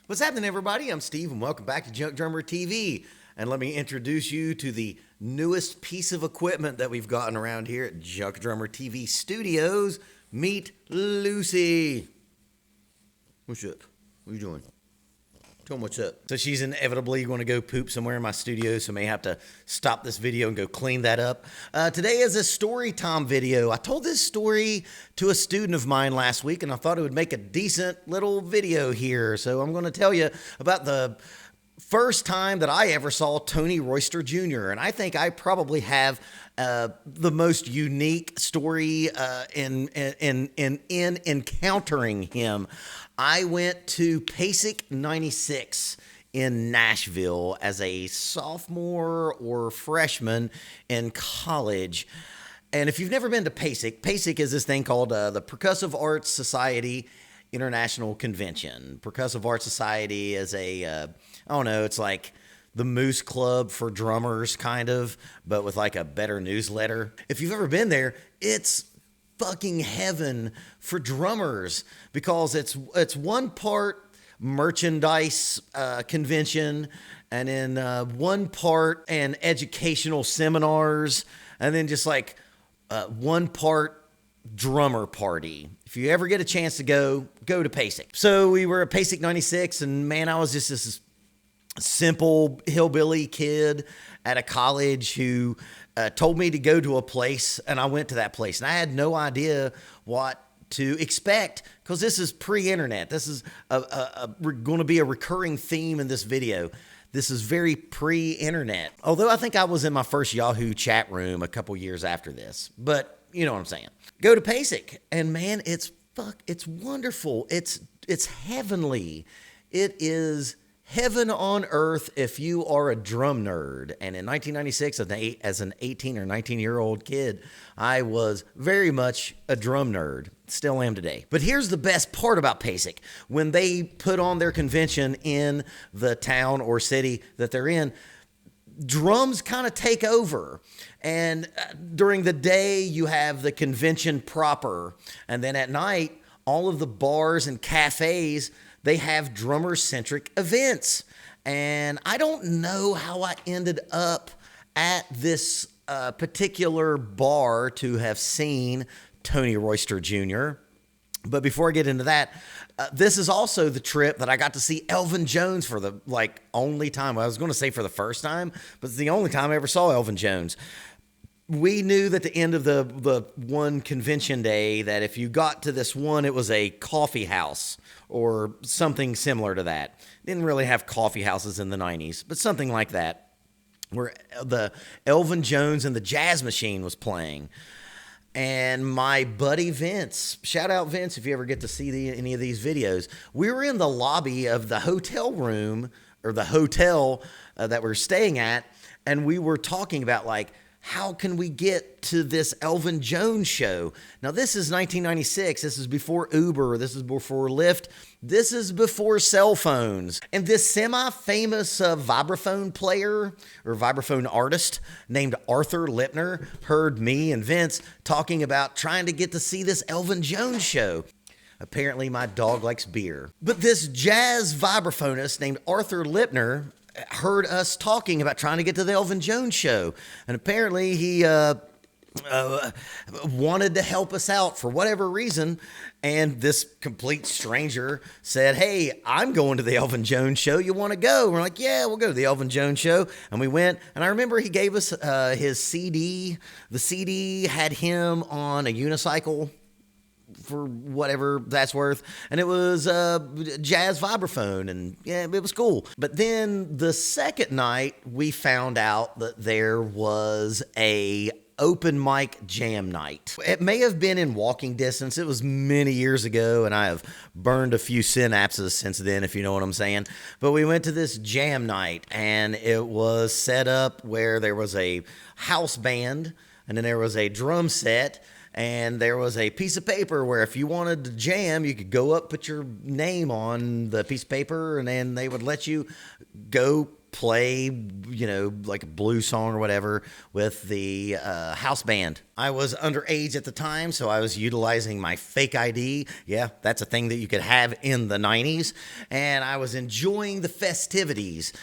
What's happening, everybody? I'm Steve, and welcome back to Junk Drummer TV. And let me introduce you to the newest piece of equipment that we've gotten around here at Junk Drummer TV Studios. Meet Lucy. What's up? What are you doing? Tell them what's up. So she's inevitably going to go poop somewhere in my studio, so I may have to stop this video and go clean that up. Today is a story time video. I told this story to a student of mine last week, and I thought it would make a decent little video here. So I'm going to tell you about the first time that I ever saw Tony Royster Jr., and I think I probably have the most unique story in encountering him. I went to PASIC 96 in Nashville as a sophomore or freshman in college. And if you've never been to PASIC, PASIC is this thing called the Percussive Arts Society International Convention. Percussive Arts Society is I don't know, it's like the Moose Club for drummers, kind of, but with like a better newsletter. If you've ever been there, it's fucking heaven for drummers because it's one part merchandise convention, and then one part and educational seminars, and then just like one part drummer party. If you ever get a chance to go to PASIC. So we were at PASIC 96, and man, I was just this simple hillbilly kid at a college who told me to go to a place, and I went to that place, and I had no idea what to expect because this is pre-internet. This is going to be a recurring theme in this video. This is very pre-internet, although I think I was in my first Yahoo chat room a couple years after this, but you know what I'm saying. Go to PASIC, and man, it's wonderful. It's heavenly. It is heaven on earth if you are a drum nerd. And in 1996, as an 18 or 19-year-old kid, I was very much a drum nerd. Still am today. But here's the best part about PASIC. When they put on their convention in the town or city that they're in, drums kind of take over. And during the day, you have the convention proper. And then at night, all of the bars and cafes, they have drummer-centric events. And I don't know how I ended up at this particular bar to have seen Tony Royster Jr. But before I get into that, this is also the trip that I got to see Elvin Jones for the only time. I was going to say for the first time, but it's the only time I ever saw Elvin Jones. We knew that the end of the one convention day that if you got to this one, it was a coffee house or something similar to that. Didn't really have coffee houses in the 90s, but something like that, where the Elvin Jones and the Jazz Machine was playing. And my buddy Vince, shout out Vince if you ever get to see any of these videos, we were in the lobby of the hotel room or the hotel that we're staying at, and we were talking about how can we get to this Elvin Jones show? Now, this is 1996. This is before Uber. This is before Lyft. This is before cell phones. And this semi-famous vibraphone player or vibraphone artist named Arthur Lipner heard me and Vince talking about trying to get to see this Elvin Jones show. Apparently, my dog likes beer. But this jazz vibraphonist named Arthur Lipner heard us talking about trying to get to the Elvin Jones show. And apparently he wanted to help us out for whatever reason. And this complete stranger said, "Hey, I'm going to the Elvin Jones show. You want to go?" We're like, "Yeah, we'll go to the Elvin Jones show." And we went. And I remember he gave us his CD. The CD had him on a unicycle for whatever that's worth, and it was jazz vibraphone, and yeah, it was cool. But then the second night, we found out that there was a open mic jam night. It may have been in walking distance. It was many years ago, and I have burned a few synapses since then, if you know what I'm saying. But we went to this jam night, and it was set up where there was a house band, and then there was a drum set, and there was a piece of paper where if you wanted to jam, you could go up, put your name on the piece of paper, and then they would let you go play, like a blues song or whatever with the house band. I was underage at the time, so I was utilizing my fake ID. Yeah, that's a thing that you could have in the 90s. And I was enjoying the festivities.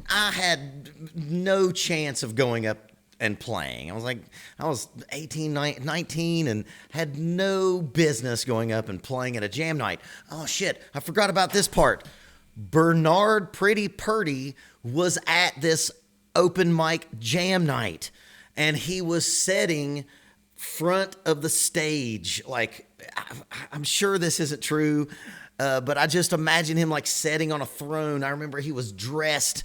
I had no chance of going up and playing. I was 18, 19 and had no business going up and playing at a jam night. Oh shit, I forgot about this part. Bernard Pretty Purdy was at this open mic jam night, and he was sitting front of the stage. Like, I'm sure this isn't true, but I just imagine him like sitting on a throne. I remember he was dressed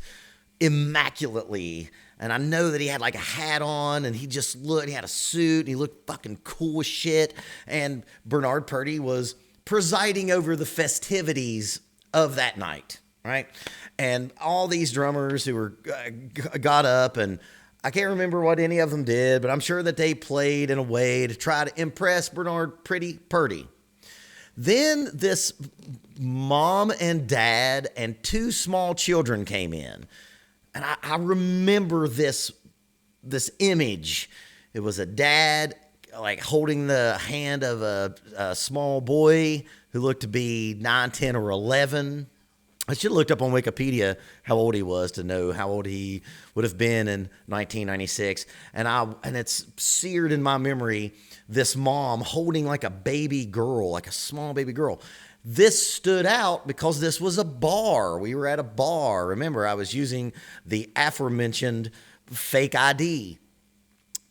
immaculately, and I know that he had like a hat on, and he had a suit, and he looked fucking cool as shit. And Bernard Purdy was presiding over the festivities of that night, right? And all these drummers who were got up, and I can't remember what any of them did, but I'm sure that they played in a way to try to impress Bernard Pretty Purdy. Then this mom and dad and two small children came in. And I remember this image. It was a dad like holding the hand of a small boy who looked to be 9, 10, or 11. I should have looked up on Wikipedia how old he was to know how old he would have been in 1996. And it's seared in my memory, this mom holding like a baby girl, like a small baby girl. This stood out because this was a bar. We were at a bar. Remember, I was using the aforementioned fake ID.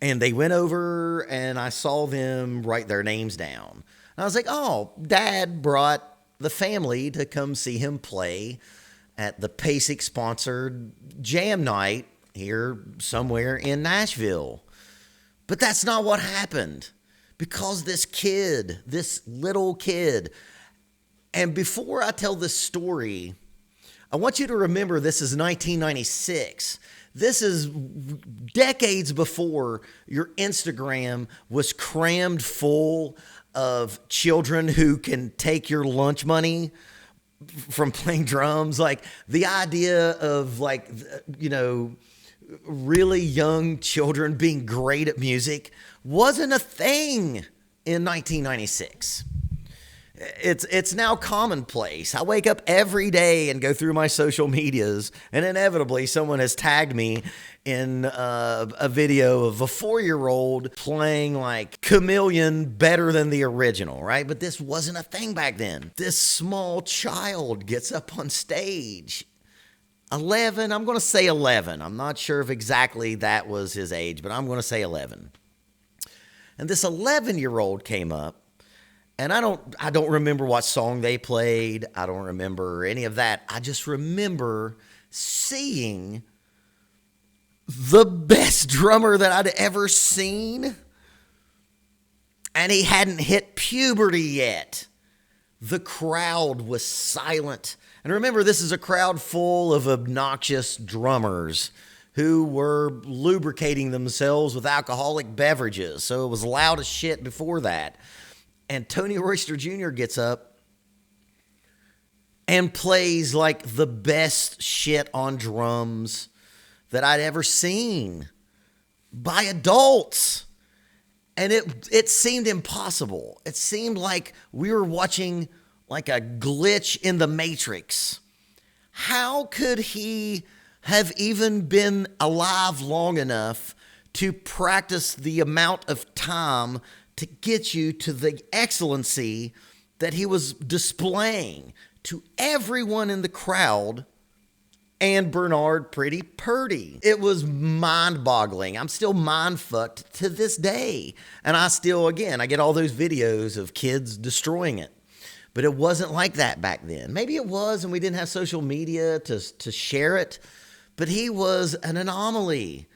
And they went over, and I saw them write their names down. And I was like, oh, Dad brought the family to come see him play at the PASIC-sponsored jam night here somewhere in Nashville. But that's not what happened, because this little kid. And before I tell this story, I want you to remember this is 1996. This is decades before your Instagram was crammed full of children who can take your lunch money from playing drums. Like, the idea of really young children being great at music wasn't a thing in 1996. It's now commonplace. I wake up every day and go through my social medias, and inevitably someone has tagged me in a video of a 4-year-old playing like Chameleon better than the original, right? But this wasn't a thing back then. This small child gets up on stage. 11, I'm going to say 11. I'm not sure if exactly that was his age, but I'm going to say 11. And this 11-year-old came up. And I don't remember what song they played. I don't remember any of that. I just remember seeing the best drummer that I'd ever seen. And he hadn't hit puberty yet. The crowd was silent. And remember, this is a crowd full of obnoxious drummers who were lubricating themselves with alcoholic beverages. So it was loud as shit before that. And Tony Royster Jr. gets up and plays like the best shit on drums that I'd ever seen by adults. And it seemed impossible. It seemed like we were watching like a glitch in the Matrix. How could he have even been alive long enough to practice the amount of time to get you to the excellency that he was displaying to everyone in the crowd and Bernard Pretty Purdy? It was mind-boggling. I'm still mind-fucked to this day. And I get all those videos of kids destroying it. But it wasn't like that back then. Maybe it was, and we didn't have social media to share it. But he was an anomaly.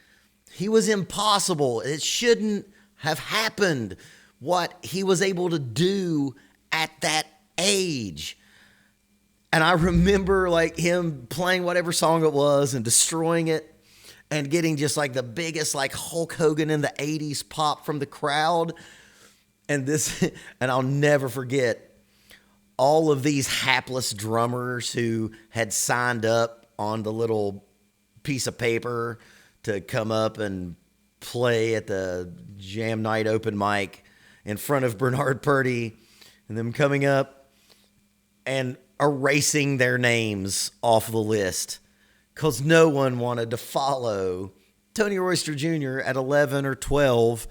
He was impossible. It shouldn't have happened what he was able to do at that age. And I remember like him playing whatever song it was and destroying it and getting just like the biggest like Hulk Hogan in the 80s pop from the crowd. And I'll never forget all of these hapless drummers who had signed up on the little piece of paper to come up and play at the Jam Night open mic in front of Bernard Purdy, and them coming up and erasing their names off the list because no one wanted to follow Tony Royster Jr. at 11 or 12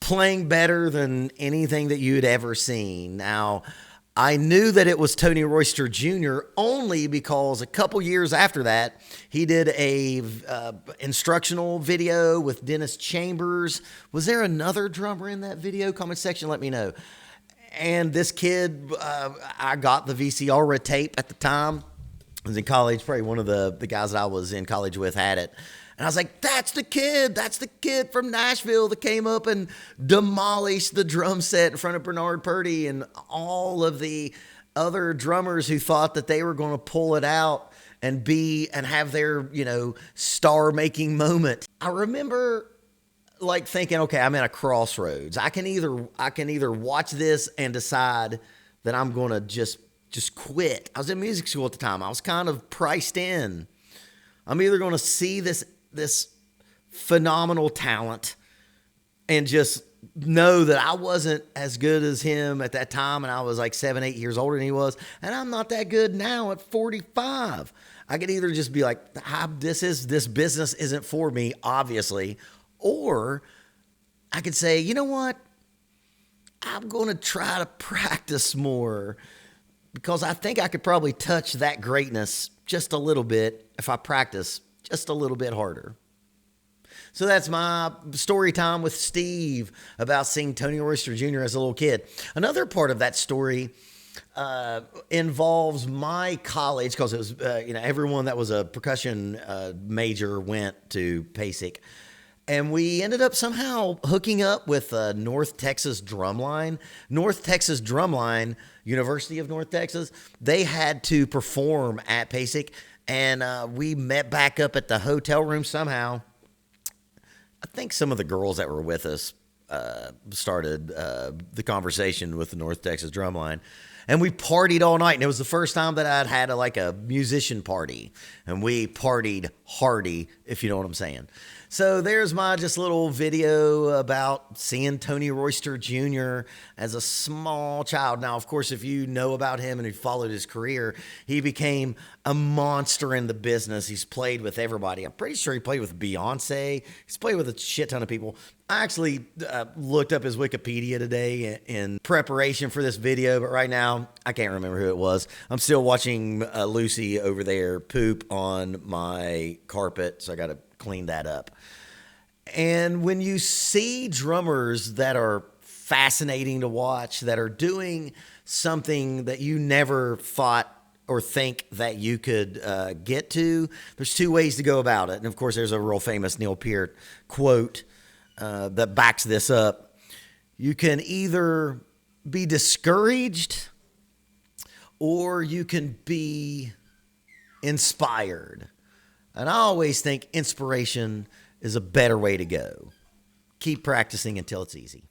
playing better than anything that you'd ever seen. Now, I knew that it was Tony Royster Jr. only because a couple years after that, he did a instructional video with Dennis Chambers. Was there another drummer in that video? Comment section, let me know. And this kid, I got the VCR tape at the time. I was in college. Probably one of the guys that I was in college with had it. And I was like, that's the kid from Nashville that came up and demolished the drum set in front of Bernard Purdy and all of the other drummers who thought that they were going to pull it out and have their, star-making moment. I remember like thinking, okay, I'm at a crossroads. I can either watch this and decide that I'm going to just quit. I was in music school at the time. I was kind of priced in. I'm either going to see this phenomenal talent and just know that I wasn't as good as him at that time, and I was like 7, 8 years older than he was, and I'm not that good now at 45. I could either just be like, this business isn't for me, obviously, or I could say, you know what? I'm going to try to practice more because I think I could probably touch that greatness just a little bit if I practice just a little bit harder. So that's my story time with Steve about seeing Tony Royster Jr. as a little kid. Another part of that story involves my college, because it was everyone that was a percussion major went to PASIC. And we ended up somehow hooking up with North Texas Drumline. North Texas Drumline, University of North Texas, they had to perform at PASIC. And we met back up at the hotel room somehow. I think some of the girls that were with us started the conversation with the North Texas Drumline. And we partied all night. And it was the first time that I'd had a musician party. And we partied hardy, if you know what I'm saying. So there's my just little video about seeing Tony Royster Jr. as a small child. Now, of course, if you know about him and you followed his career, he became a monster in the business. He's played with everybody. I'm pretty sure he played with Beyonce. He's played with a shit ton of people. I actually looked up his Wikipedia today in preparation for this video, but right now I can't remember who it was. I'm still watching Lucy over there poop on my carpet, so I got to clean that up. And when you see drummers that are fascinating to watch, that are doing something that you never thought or think that you could get to, there's two ways to go about it. And of course, there's a real famous Neil Peart quote that backs this up. You can either be discouraged or you can be inspired. And I always think inspiration is a better way to go. Keep practicing until it's easy.